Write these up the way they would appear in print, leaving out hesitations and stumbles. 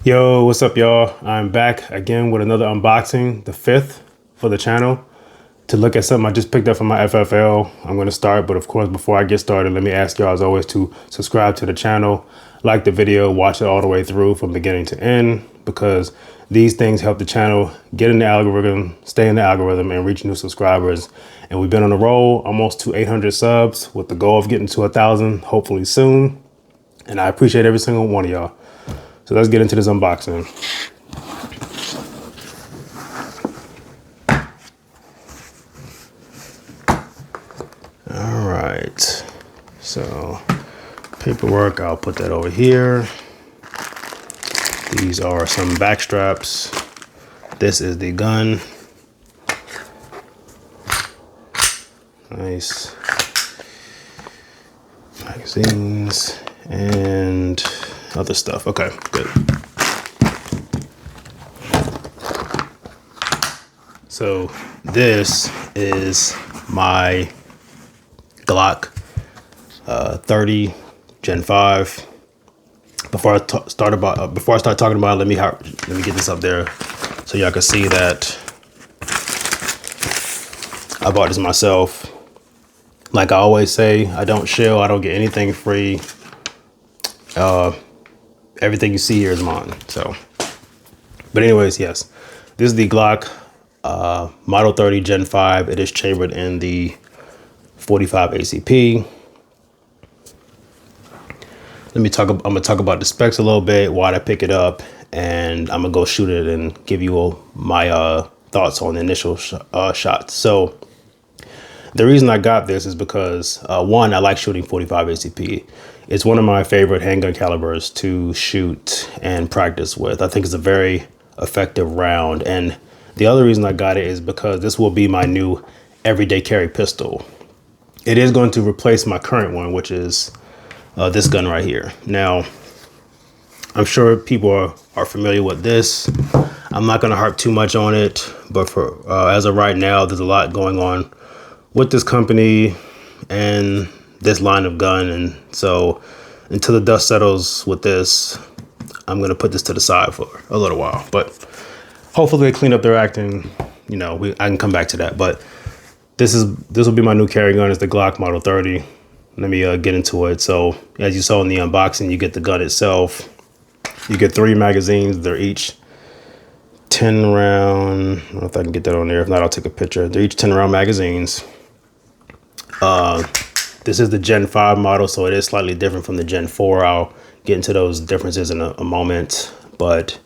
Yo, what's up, y'all? I'm back again with another unboxing, the fifth for the channel, to look at something I just picked up from my FFL. I'm going to start, but of course, before I get started, let me ask y'all as always to subscribe to the channel, like the video, watch it all the way through from beginning to end, because these things help the channel get in the algorithm, stay in the algorithm, and reach new subscribers. And we've been on a roll, almost to 800 subs, with the goal of getting to 1,000, hopefully soon. And I appreciate every single one of y'all. So let's get into this unboxing. All right, so paperwork, I'll put that over here. These are some back straps. This is the gun. Nice. Magazines and other stuff. Okay, good. So this is my Glock 30 Gen 5. Before I start talking about it, let me get this up there so y'all can see that I bought this myself. Like I always say, I don't shill, I don't get anything free. Everything you see here is mine. So, but anyways, yes, this is the Glock Model 30 Gen 5. It is chambered in the 45 ACP. I'm gonna talk about the specs a little bit, why I pick it up, and I'm gonna go shoot it and give you my thoughts on the initial shots. So the reason I got this is because one, I like shooting 45 ACP. It's one of my favorite handgun calibers to shoot and practice with. I think it's a very effective round. And the other reason I got it is because this will be my new everyday carry pistol. It is going to replace my current one, which is this gun right here. Now, I'm sure people are familiar with this. I'm not going to harp too much on it, but for as of right now, there's a lot going on with this company and this line of gun. And so until the dust settles with this, I'm going to put this to the side for a little while, but hopefully they clean up their acting. You know, I can come back to that, but this will be my new carry gun. It's the Glock Model 30. Let me get into it. So as you saw in the unboxing, you get the gun itself. You get 3 magazines. They're each 10 round. I don't know if I can get that on there. If not, I'll take a picture. They're each 10 round magazines. This is the Gen 5 model, so it is slightly different from the Gen 4. I'll get into those differences in a moment. But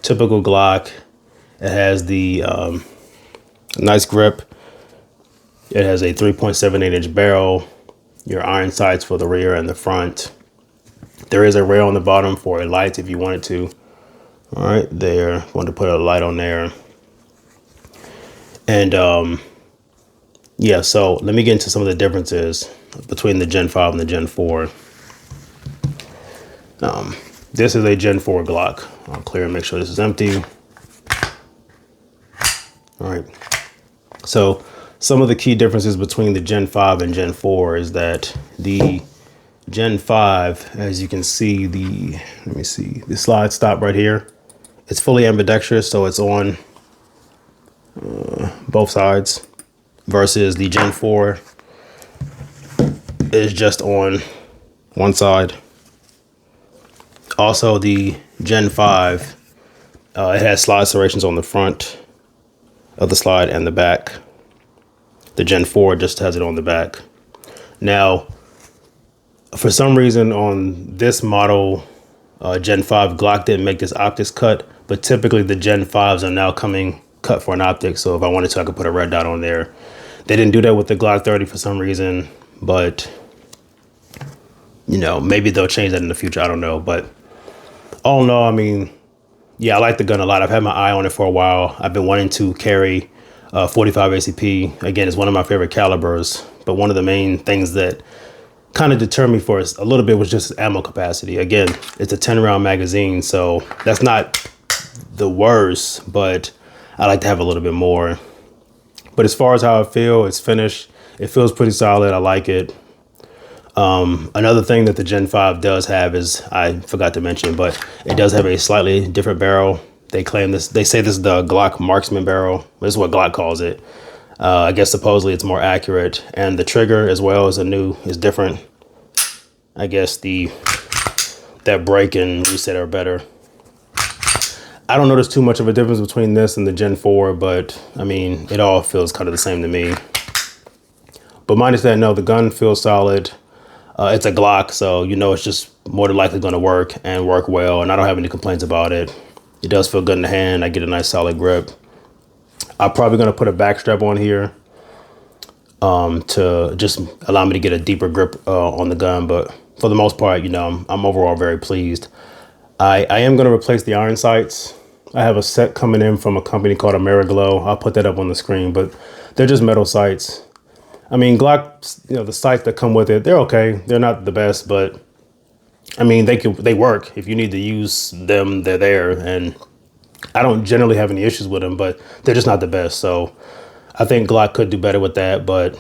typical Glock, it has the nice grip. It has a 3.78 inch barrel, your iron sights for the rear and the front. There is a rail on the bottom for a light if you wanted to. All right, there, wanted to put a light on there. And yeah, so let me get into some of the differences between the Gen 5 and the Gen 4. This is a Gen 4 Glock. I'll clear and make sure this is empty. All right, so some of the key differences between the Gen 5 and Gen 4 is that the Gen 5, as you can see, let me see, the slide stop right here, it's fully ambidextrous, so it's on both sides, versus the Gen 4 is just on one side. Also, the Gen 5, it has slide serrations on the front of the slide and the back. The Gen 4 just has it on the back. Now, for some reason on this model, Gen 5, Glock didn't make this optics cut, but typically the Gen 5s are now coming cut for an optic. So if I wanted to, I could put a red dot on there. They didn't do that with the Glock 30 for some reason, but you know, maybe they'll change that in the future. I don't know, but all in all, I mean, yeah, I like the gun a lot. I've had my eye on it for a while. I've been wanting to carry 45 ACP. Again, it's one of my favorite calibers, but one of the main things that kind of deterred me for a little bit was just ammo capacity. Again, it's a 10 round magazine, so that's not the worst, but I like to have a little bit more. But as far as how I feel, it's finished. It feels pretty solid. I like it. Another thing that the Gen 5 does have is, I forgot to mention, but it does have a slightly different barrel. They claim this, they say this is the Glock marksman barrel. This is what Glock calls it. I guess supposedly it's more accurate, and the trigger as well is different. I guess that break and reset are better. I don't notice too much of a difference between this and the Gen 4, but I mean, it all feels kind of the same to me. But minus that, no, the gun feels solid. It's a Glock, so you know it's just more than likely going to work and work well, and I don't have any complaints about it. It does feel good in the hand. I get a nice solid grip. I'm probably going to put a back strap on here to just allow me to get a deeper grip on the gun, but for the most part, you know, I'm overall very pleased. I am going to replace the iron sights. I have a set coming in from a company called Ameriglow. I'll put that up on the screen, but they're just metal sights. I mean, Glock, you know, the sights that come with it, they're okay. They're not the best, but I mean, they work. If you need to use them, they're there. And I don't generally have any issues with them, but they're just not the best. So I think Glock could do better with that, but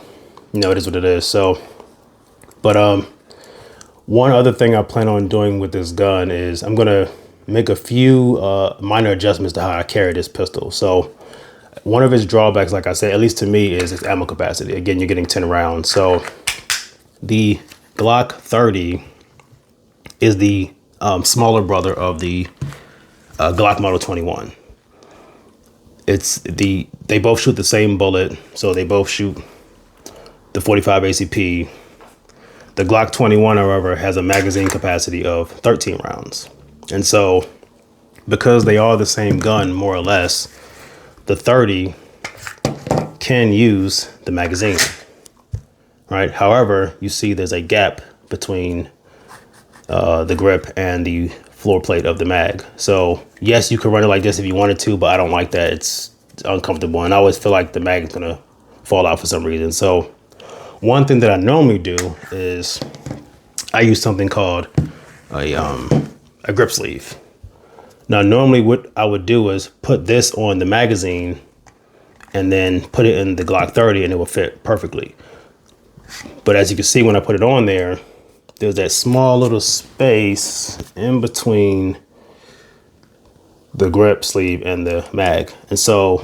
you know, it is what it is. So, but one other thing I plan on doing with this gun is I'm going to make a few minor adjustments to how I carry this pistol. So one of its drawbacks, like I said, at least to me, is its ammo capacity. Again, you're getting 10 rounds. So the Glock 30 is the smaller brother of the Glock Model 21. They both shoot the same bullet. So they both shoot the 45 ACP. The Glock 21, however, has a magazine capacity of 13 rounds. And so because they are the same gun, more or less, the 30 can use the magazine, right? However, you see there's a gap between the grip and the floor plate of the mag. So yes, you could run it like this if you wanted to, but I don't like that. It's uncomfortable, and I always feel like the mag is gonna fall out for some reason. So one thing that I normally do is I use something called a grip sleeve. Now, normally what I would do is put this on the magazine and then put it in the Glock 30 and it will fit perfectly. But as you can see, when I put it on there, there's that small little space in between the grip sleeve and the mag. And so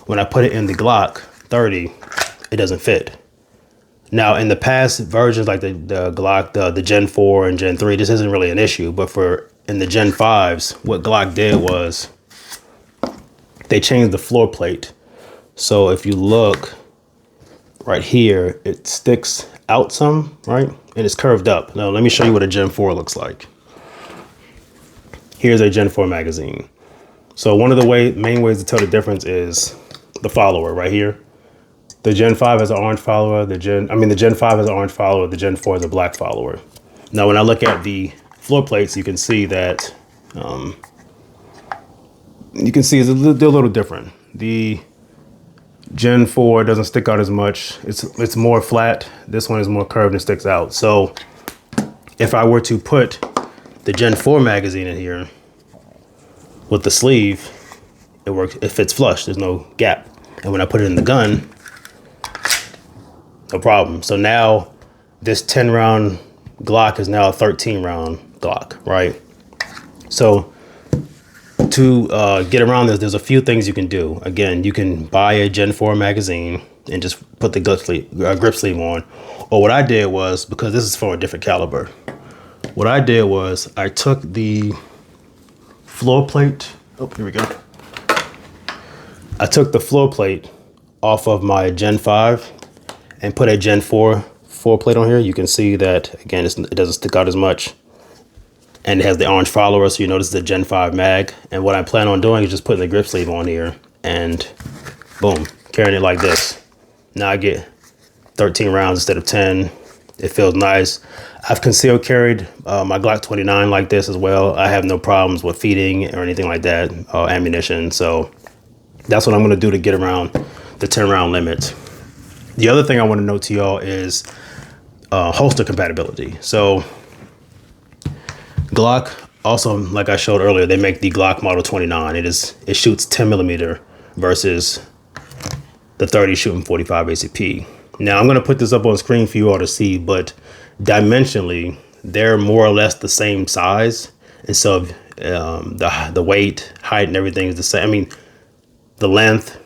when I put it in the Glock 30, it doesn't fit. Now, in the past versions, like the Glock, the Gen 4 and Gen 3, this isn't really an issue. But in the Gen 5s, what Glock did was they changed the floor plate. So if you look right here, it sticks out some, right? And it's curved up. Now, let me show you what a Gen 4 looks like. Here's a Gen 4 magazine. So one of the main ways to tell the difference is the follower right here. The Gen 5 has an orange follower. The Gen 5 has an orange follower. The Gen 4 has a black follower. Now, when I look at the floor plates, you can see that they're a little different. The Gen 4 doesn't stick out as much. It's more flat. This one is more curved and sticks out. So if I were to put the Gen 4 magazine in here with the sleeve, it works. It fits flush. There's no gap. And when I put it in the gun, no problem. So now this 10 round Glock is now a 13 round Glock, right? So to get around this, there's a few things you can do. Again, you can buy a Gen 4 magazine and just put the grip sleeve on. Or what I did was, because this is for a different caliber, what I did was I took the floor plate. Oh, here we go. I took the floor plate off of my Gen 5 and put a Gen 4 floor plate on here. You can see that, again, it doesn't stick out as much. And it has the orange follower, so you notice the Gen 5 mag. And what I plan on doing is just putting the grip sleeve on here and boom, carrying it like this. Now I get 13 rounds instead of 10. It feels nice. I've concealed carried my Glock 29 like this as well. I have no problems with feeding or anything like that, ammunition. So that's what I'm gonna do to get around the 10 round limit. The other thing I want to note to y'all is holster compatibility. So Glock also, like I showed earlier, they make the Glock Model 29. It shoots 10 millimeter versus the 30 shooting 45 ACP. Now I'm going to put this up on screen for you all to see, but dimensionally, they're more or less the same size. And so the weight, height, and everything is the same. I mean, the length,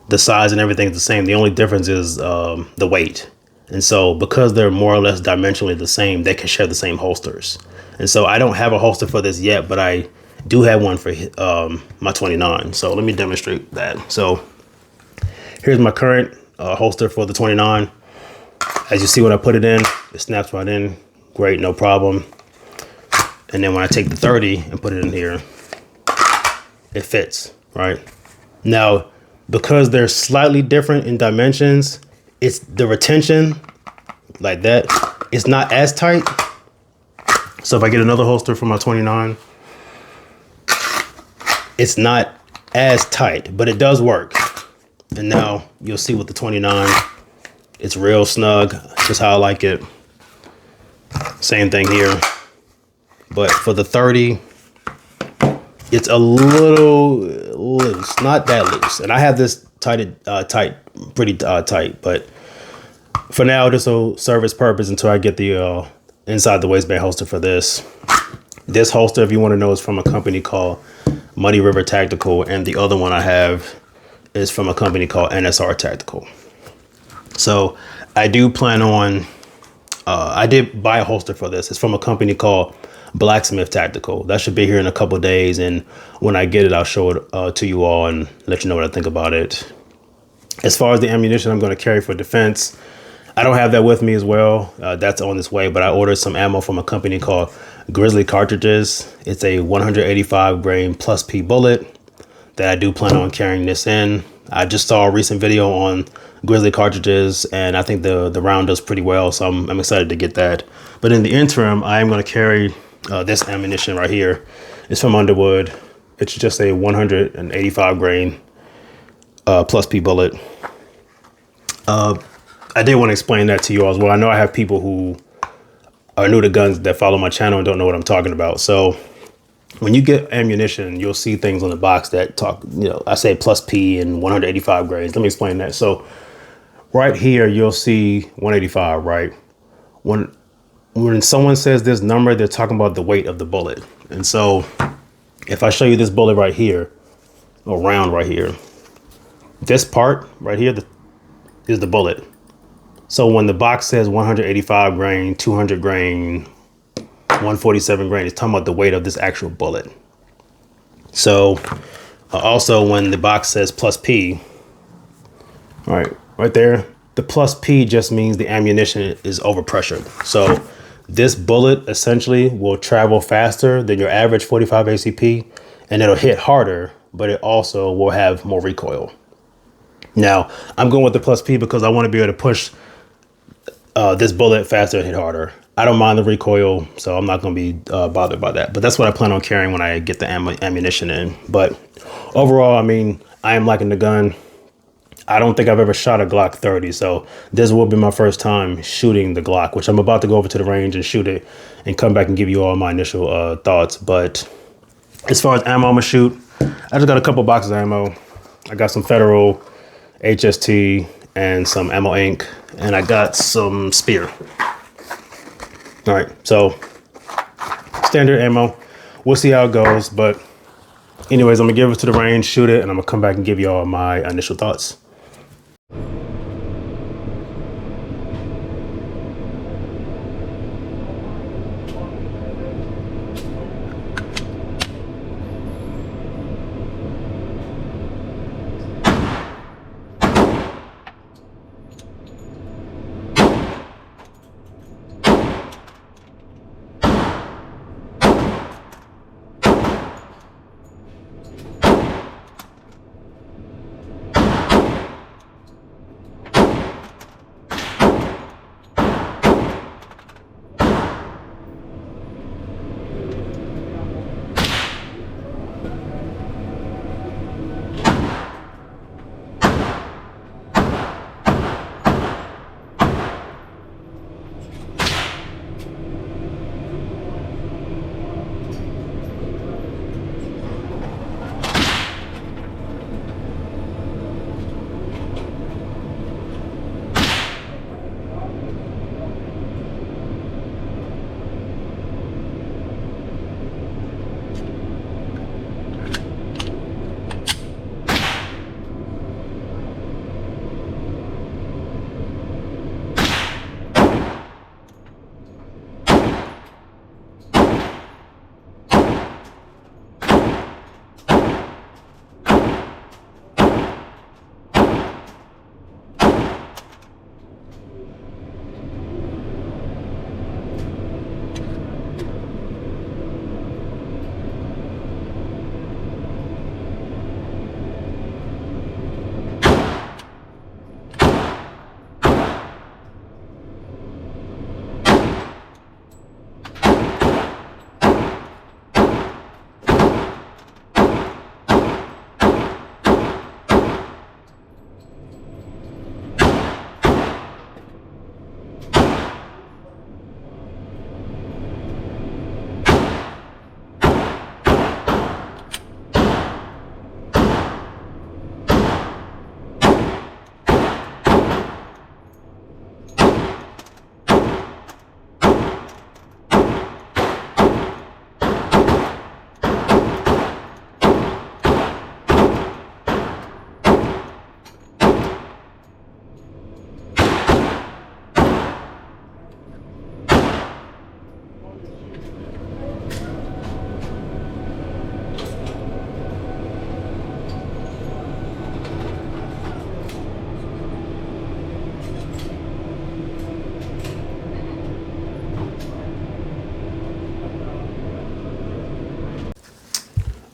the size, and everything is the same. The only difference is the weight. And so because they're more or less dimensionally the same, they can share the same holsters. And so I don't have a holster for this yet, but I do have one for my 29. So let me demonstrate that. So here's my current holster for the 29. As you see, when I put it in, it snaps right in. Great, no problem. And then when I take the 30 and put it in here, it fits, right? Now, because they're slightly different in dimensions, it's the retention like that. It's not as tight. So if I get another holster for my 29, it's not as tight, but it does work. And now you'll see with the 29, it's real snug, just how I like it. Same thing here. But for the 30, it's a little loose, not that loose. And I have this pretty tight, but for now, this will serve its purpose until I get the inside the waistband holster for this. This holster, if you want to know, is from a company called Muddy River Tactical, and the other one I have is from a company called NSR Tactical. So I do plan on, I did buy a holster for this. It's from a company called Blacksmith Tactical. That should be here in a couple of days, and when I get it, I'll show it to you all and let you know what I think about it. As far as the ammunition I'm going to carry for defense, I don't have that with me as well. That's on its way, but I ordered some ammo from a company called Grizzly Cartridges. It's a 185 grain plus P bullet that I do plan on carrying this in. I just saw a recent video on Grizzly Cartridges, and I think the round does pretty well, so I'm excited to get that. But in the interim, I am going to carry this ammunition right here. It's from Underwood. It's just a 185 grain plus P bullet. I did want to explain that to you all as well. I know I have people who are new to guns that follow my channel and don't know what I'm talking about. So when you get ammunition, you'll see things on the box that talk, I say plus P and 185 grains. Let me explain that. So right here, you'll see 185, right? When someone says this number, they're talking about the weight of the bullet. And so if I show you this bullet right here, or round right here, this part right here is the bullet. So when the box says 185 grain, 200 grain, 147 grain, it's talking about the weight of this actual bullet. So also when the box says plus P, all right there, the plus P just means the ammunition is overpressured. So this bullet essentially will travel faster than your average 45 ACP, and it'll hit harder, but it also will have more recoil. Now, I'm going with the plus P because I want to be able to push this bullet faster and hit harder. I don't mind the recoil, so I'm not going to be bothered by that. But that's what I plan on carrying when I get the ammunition in. But overall, I mean, I am liking the gun. I don't think I've ever shot a Glock 30, so this will be my first time shooting the Glock, which I'm about to go over to the range and shoot it and come back and give you all my initial thoughts. But as far as ammo I'm gonna shoot, I just got a couple boxes of ammo. I got some Federal, HST, and some Ammo Inc., and I got some Spear. All right, so standard ammo. We'll see how it goes, but anyways, I'm gonna give it to the range, shoot it, and I'm gonna come back and give you all my initial thoughts.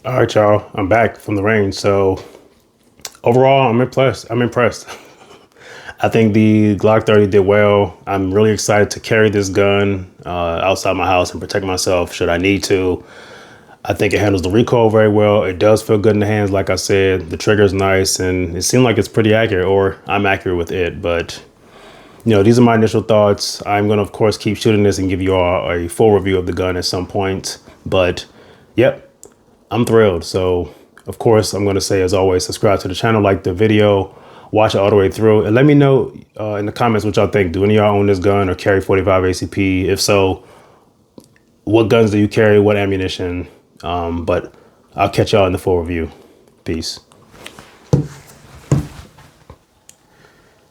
All right, y'all. I'm back from the range. So overall, I'm impressed. I think the Glock 30 did well. I'm really excited to carry this gun outside my house and protect myself should I need to. I think it handles the recoil very well. It does feel good in the hands, like I said. The trigger is nice, and it seemed like it's pretty accurate, or I'm accurate with it. But, you know, these are my initial thoughts. I'm going to, of course, keep shooting this and give you all a full review of the gun at some point. But, yep. I'm thrilled. So, of course, I'm going to say, as always, subscribe to the channel, like the video, watch it all the way through, and let me know in the comments what y'all think. Do any of y'all own this gun or carry 45 ACP? If so, what guns do you carry? What ammunition? But I'll catch y'all in the full review. Peace.